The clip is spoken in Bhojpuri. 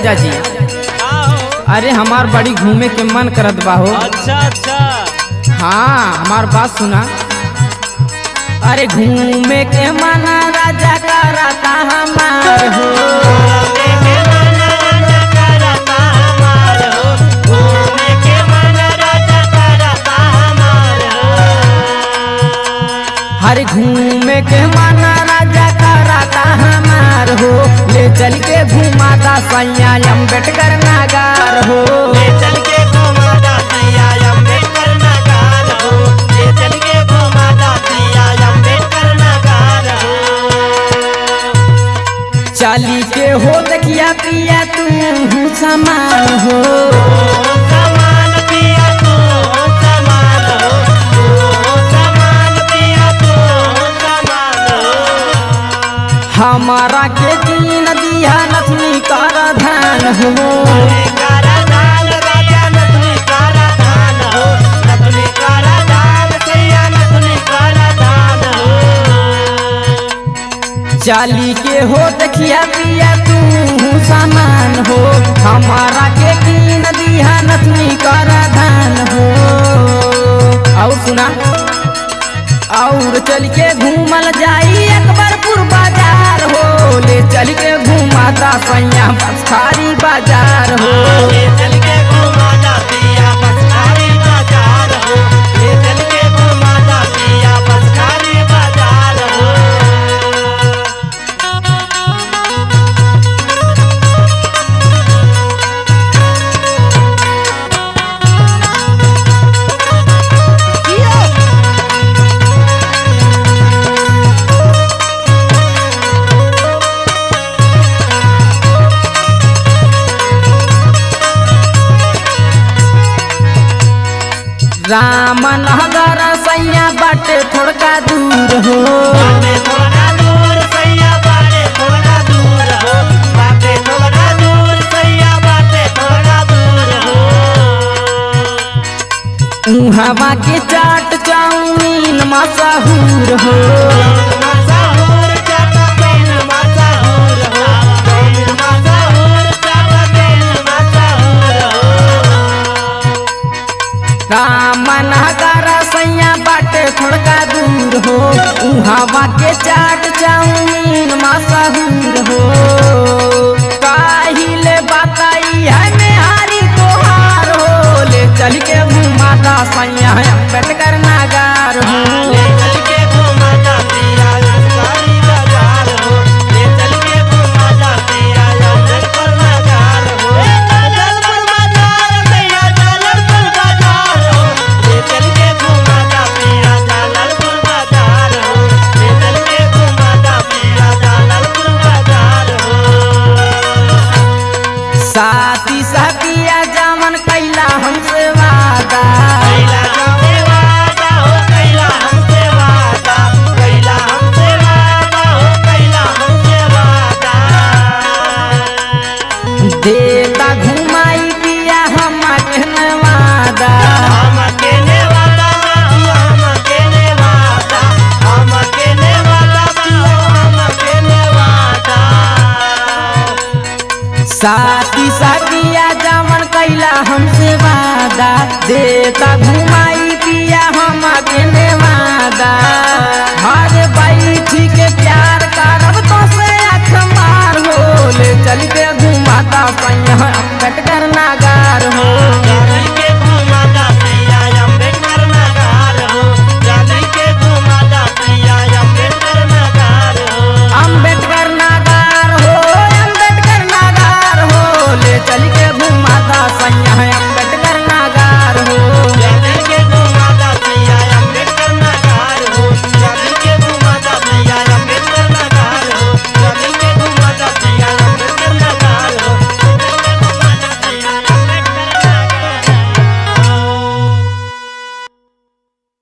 राजा जी, अरे हमार बड़ी घूमे के मन करत बा हो। अच्छा अच्छा, हाँ हमार बात सुना। अरे घूमे के मन राजा करता हमार हो। हर घूमे के मन राजा करता हमार हो। ले चल के घुमाता सैया अम्बेडकर नगर हो। ले चल के घुमाता सैया अम्बेडकर नगर हो। ले चल के घुमाता सैया अम्बेडकर नगर हो। चाली के हो देखिया पिया तू समान हो। समान पिया तू समान हो। समान पिया तू समान हो। हमारा के दीन दिया नथनी कर धान हो। कारा धान राजा नथनी कारा धान हो। नथनी कारा धान सैया नथनी कारा धान हो। चाली के हो देखिया पिया तू समान हो। हमारा के दीन दिया नथनी कर धान हो। और सुना, और चल के घूमल जाई अकबरपुर बाजार हो। ले चल के घुमाता सैया बसखारी बाजार हो। ले चल के घुमाता पिया बसखारी बाजार हो। ले चल के घुमाता पिया बसखारी बाजार हो। रामनगर सैया बाटे थोड़का दूर हो। बाटे थोड़ा दूर सैया बाटे थोड़ा दूर हो। बाटे थोड़ा दूर सैया बाटे थोड़ा दूर हो। उहवा के चाट चाउमीन मशहूर हो। मशहूर चाट बेन मशहूर हो। बेन मशहूर चाट बेन मशहूर हो। रामनगर सैया बाटे थोड़का दूर हो। उहवा के चाट चाउमीन मशहूर हो। काहिले बताई है मेहारी तोहार हो। ले चल के घुमाता सैया अम्बेडकर नगर हो। ले चल के घुमाता पिया बसखारी बाजार हो। ले चल के घुमाता पिया अम्बेडकर नगर हो। जलपुर बाजार सैया जलपुर बाजार हो। ले चल के घुमाता पिया जलपुर बाजार हो। ले चल के घुमाता पिया जलपुर बाजार हो। साथी साथिया जामन कैला हमसे वादा। कैला हमसे वादा हो। कैला हमसे वादा। कैला हमसे वादा हो। कैला हमसे वादा। देता घुमाई पिया हम वादा। हम केने वाला हम केने वादा। हम केने वाला हम केने वादा। साथी साथिया जामन कैला हमसे वादा। देता घुमाई पिया हम वादा। हर बैठी के प्यार करब तो से अख मार हो। ले चल के घुमाता सैया अम्बेडकर नगर हो।